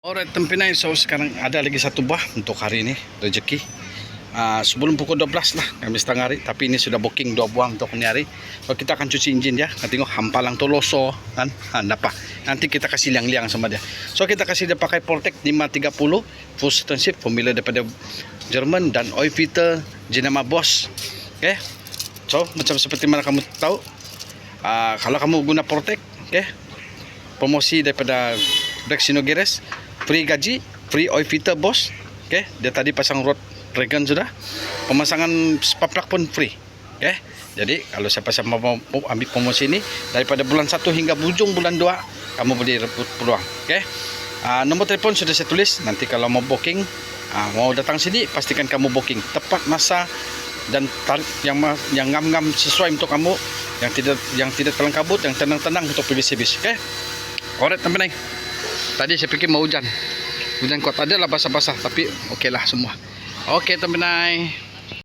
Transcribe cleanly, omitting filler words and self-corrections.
Alright, Tempinay. So sekarang ada lagi satu buah untuk hari ini rezeki. Sebelum pukul 12 lah kami setengah hari. Tapi ini sudah booking 2 buah untuk ini hari. So kita akan cuci engine ya. Kita tengok hampalang toloso kan. Dapat. Nanti kita kasih liang-liang sama dia. So kita kasih dia pakai Portec 530 full system formula daripada Jerman dan oil filter jenama Bosch. Okay. So macam seperti mana kamu tahu, kalau kamu guna Portec, okay, promosi daripada Brexino Geres, free gaji, free oil filter Bosch. Okay, dia tadi pasang rod Regan sudah. Pemasangan spaprak pun free. Okay, jadi kalau siapa-siapa mau ambil promosi ini daripada bulan 1 hingga ujung bulan 2, kamu boleh rebut peluang. Okay, nombor telefon sudah saya tulis. Nanti kalau mau booking, mau datang sini, pastikan kamu booking tepat masa dan tarikh yang ngam-ngam sesuai untuk kamu, yang tidak telang kabut, yang tenang-tenang untuk pergi servis. Okay, alright, Tempinay. Tadi saya fikir mau hujan kuat, adalah basah-basah, tapi okey lah semua. Okey, Tempinay.